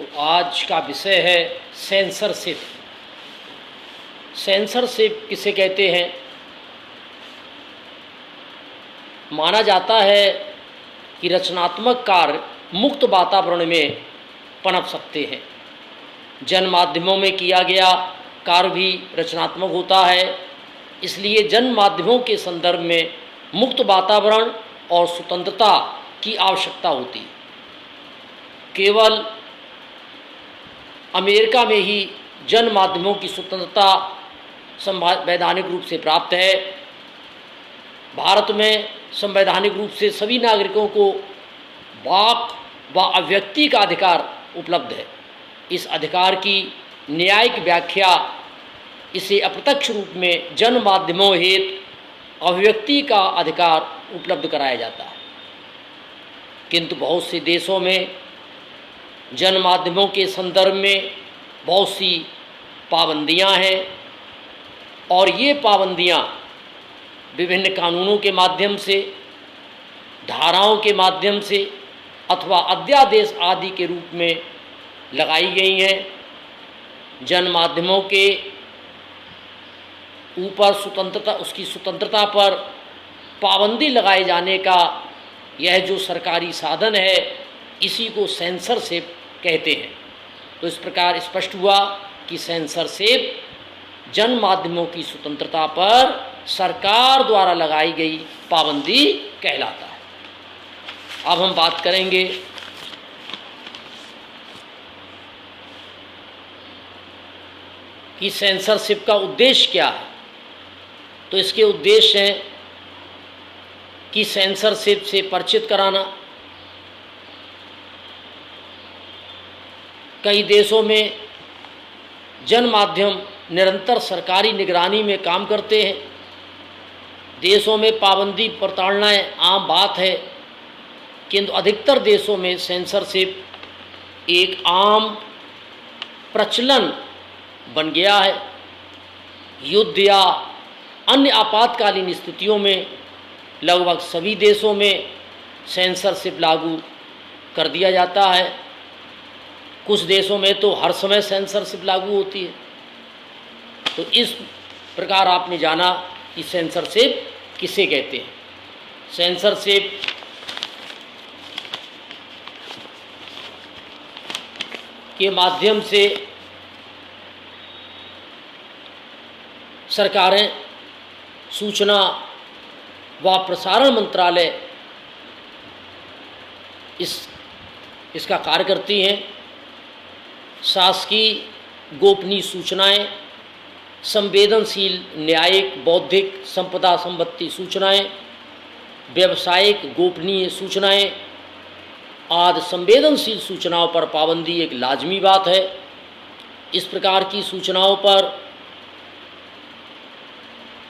तो आज का विषय है सेंसरशिप। सेंसरशिप किसे कहते हैं? माना जाता है कि रचनात्मक कार्य मुक्त वातावरण में पनप सकते हैं। जन माध्यमों में किया गया कार्य भी रचनात्मक होता है, इसलिए जन माध्यमों के संदर्भ में मुक्त वातावरण और स्वतंत्रता की आवश्यकता होती है। केवल अमेरिका में ही जन माध्यमों की स्वतंत्रता संवैधानिक रूप से प्राप्त है। भारत में संवैधानिक रूप से सभी नागरिकों को वाक व अभिव्यक्ति का अधिकार उपलब्ध है। इस अधिकार की न्यायिक व्याख्या इसे अप्रत्यक्ष रूप में जन माध्यमों हेतु अभिव्यक्ति का अधिकार उपलब्ध कराया जाता है। किंतु बहुत से देशों में जन माध्यमों के संदर्भ में बहुत सी पाबंदियां हैं और ये पाबंदियां विभिन्न कानूनों के माध्यम से, धाराओं के माध्यम से अथवा अध्यादेश आदि के रूप में लगाई गई हैं। जन माध्यमों के ऊपर स्वतंत्रता, उसकी स्वतंत्रता पर पाबंदी लगाए जाने का यह जो सरकारी साधन है, इसी को सेंसरशिप कहते हैं। तो इस प्रकार स्पष्ट हुआ कि सेंसरशिप जन माध्यमों की स्वतंत्रता पर सरकार द्वारा लगाई गई पाबंदी कहलाता है। अब हम बात करेंगे कि सेंसरशिप का उद्देश्य क्या है। तो इसके उद्देश्य हैं कि सेंसरशिप से परिचित कराना। कई देशों में जन माध्यम निरंतर सरकारी निगरानी में काम करते हैं। देशों में पाबंदी प्रताड़नाएँ आम बात है, किंतु अधिकतर देशों में सेंसरशिप एक आम प्रचलन बन गया है। युद्ध या अन्य आपातकालीन स्थितियों में लगभग सभी देशों में सेंसरशिप लागू कर दिया जाता है। कुछ देशों में तो हर समय सेंसरशिप लागू होती है। तो इस प्रकार आपने जाना कि सेंसरशिप किसे कहते हैं। सेंसरशिप के माध्यम से सरकारें, सूचना व प्रसारण मंत्रालय इसका कार्य करती हैं। शासकीय गोपनीय सूचनाएं, संवेदनशील न्यायिक बौद्धिक संपदा संबंधी सूचनाएं, व्यावसायिक गोपनीय सूचनाएं आदि संवेदनशील सूचनाओं पर पाबंदी एक लाजमी बात है। इस प्रकार की सूचनाओं पर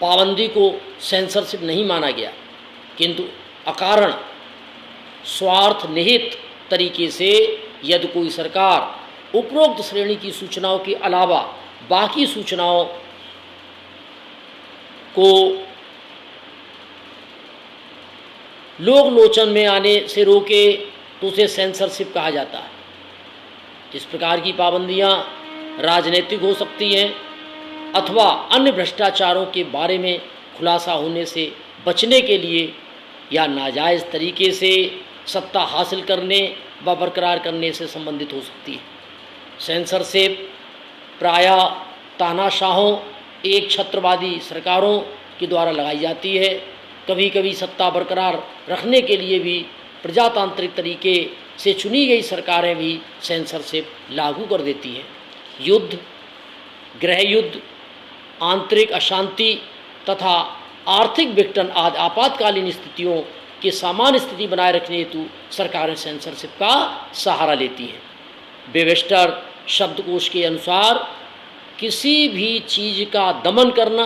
पाबंदी को सेंसरशिप नहीं माना गया, किंतु अकारण स्वार्थ निहित तरीके से यदि कोई सरकार उपरोक्त श्रेणी की सूचनाओं के अलावा बाकी सूचनाओं को लोक लोचन में आने से रोके तो उसे सेंसरशिप कहा जाता है। इस प्रकार की पाबंदियां राजनीतिक हो सकती हैं अथवा अन्य भ्रष्टाचारों के बारे में खुलासा होने से बचने के लिए या नाजायज़ तरीके से सत्ता हासिल करने व बरकरार करने से संबंधित हो सकती है। सेंसरशिप प्रायः तानाशाहों, एक छत्रवादी सरकारों के द्वारा लगाई जाती है। कभी कभी सत्ता बरकरार रखने के लिए भी प्रजातांत्रिक तरीके से चुनी गई सरकारें भी सेंसरशिप लागू कर देती हैं। युद्ध, गृह युद्ध, आंतरिक अशांति तथा आर्थिक विघटन आदि आपातकालीन स्थितियों की सामान्य स्थिति बनाए रखने हेतु सरकारें सेंसरशिप का सहारा लेती हैं। वेबस्टर शब्दकोश के अनुसार किसी भी चीज़ का दमन करना,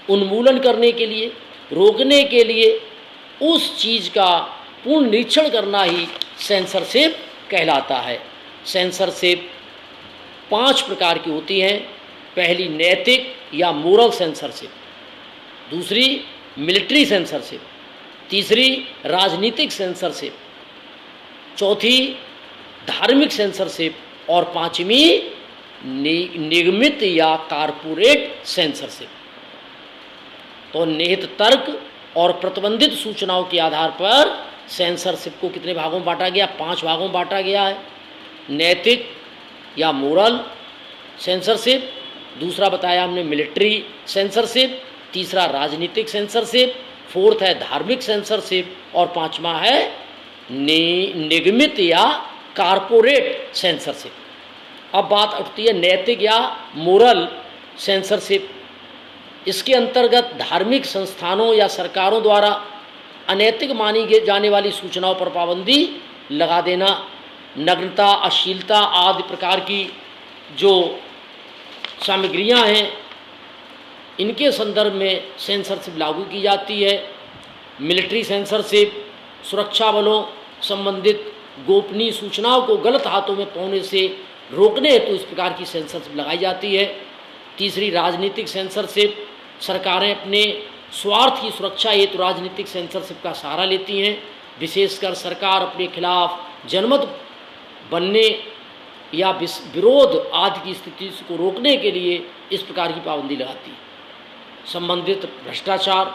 उन्मूलन करने के लिए, रोकने के लिए उस चीज़ का पूर्ण निरीक्षण करना ही सेंसरशिप कहलाता है। सेंसरशिप 5 प्रकार की होती हैं। पहली नैतिक या मोरल सेंसरशिप, दूसरी मिलिट्री सेंसरशिप, तीसरी राजनीतिक सेंसरशिप, चौथी धार्मिक सेंसरशिप और पांचवी निगमित या कारपोरेट सेंसरशिप। तो निहित तर्क और प्रतिबंधित सूचनाओं के आधार पर सेंसरशिप को कितने भागों में बांटा गया? 5 भागों में बांटा गया है। नैतिक या मोरल सेंसरशिप, दूसरा बताया हमने मिलिट्री सेंसरशिप, तीसरा राजनीतिक सेंसरशिप, फोर्थ है धार्मिक सेंसरशिप और पांचवा है निगमित या कारपोरेट सेंसरशिप। अब बात उठती है नैतिक या मोरल सेंसरशिप। इसके अंतर्गत धार्मिक संस्थानों या सरकारों द्वारा अनैतिक मानी जाने वाली सूचनाओं पर पाबंदी लगा देना, नग्नता, अश्लीलता आदि प्रकार की जो सामग्रियां हैं इनके संदर्भ में सेंसरशिप लागू की जाती है। मिलिट्री सेंसरशिप, सुरक्षा बलों संबंधित गोपनीय सूचनाओं को गलत हाथों में पहुंचने से रोकने हेतु इस प्रकार की सेंसरशिप लगाई जाती है। तीसरी राजनीतिक सेंसरशिप, सरकारें अपने स्वार्थ की सुरक्षा हेतु राजनीतिक सेंसरशिप का सहारा लेती हैं। विशेषकर सरकार अपने खिलाफ जनमत बनने या विरोध आदि की स्थिति को रोकने के लिए इस प्रकार की पाबंदी लगाती है। संबंधित भ्रष्टाचार,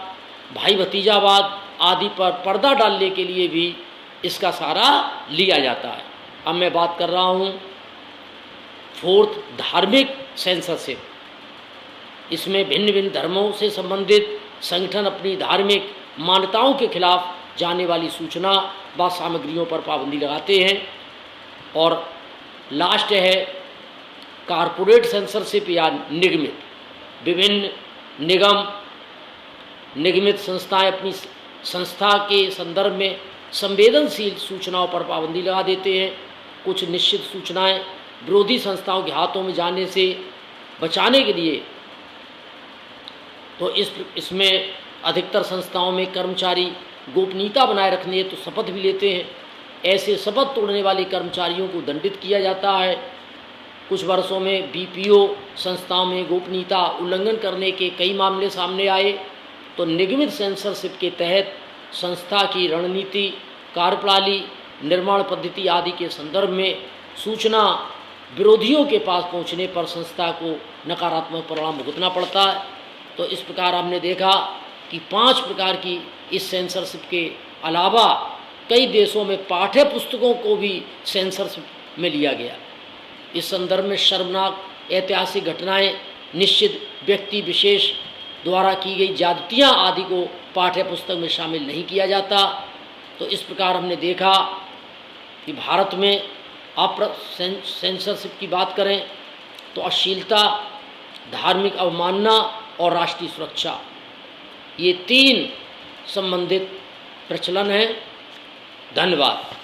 भाई भतीजावाद आदि पर पर्दा डालने के लिए भी इसका सहारा लिया जाता है। अब मैं बात कर रहा हूँ फोर्थ, धार्मिक सेंसरशिप। इसमें भिन्न भिन्न धर्मों से संबंधित संगठन अपनी धार्मिक मान्यताओं के खिलाफ जाने वाली सूचना व सामग्रियों पर पाबंदी लगाते हैं। और लास्ट है कारपोरेट सेंसरशिप या निगमित। विभिन्न निगम, निगमित संस्थाएं अपनी संस्था के संदर्भ में संवेदनशील सूचनाओं पर पाबंदी लगा देते हैं। कुछ निश्चित सूचनाएं विरोधी संस्थाओं के हाथों में जाने से बचाने के लिए तो इसमें अधिकतर संस्थाओं में कर्मचारी गोपनीयता बनाए रखने तो शपथ भी लेते हैं। ऐसे शपथ तोड़ने वाले कर्मचारियों को दंडित किया जाता है। कुछ वर्षों में बीपीओ संस्थाओं में गोपनीयता उल्लंघन करने के कई मामले सामने आए। तो निगमित सेंसरशिप के तहत संस्था की रणनीति, कार्यप्रणाली, निर्माण पद्धति आदि के संदर्भ में सूचना विरोधियों के पास पहुंचने पर संस्था को नकारात्मक परिणाम भुगतना पड़ता है। तो इस प्रकार हमने देखा कि 5 प्रकार की इस सेंसरशिप के अलावा कई देशों में पाठ्य पुस्तकों को भी सेंसरशिप में लिया गया। इस संदर्भ में शर्मनाक ऐतिहासिक घटनाएं, निश्चित व्यक्ति विशेष द्वारा की गई ज्यादतियाँ आदि को पाठ्य पुस्तक में शामिल नहीं किया जाता। तो इस प्रकार हमने देखा कि भारत में सेंसरशिप की बात करें तो अश्लीलता, धार्मिक अवमानना और राष्ट्रीय सुरक्षा, ये 3 संबंधित प्रचलन हैं। धन्यवाद।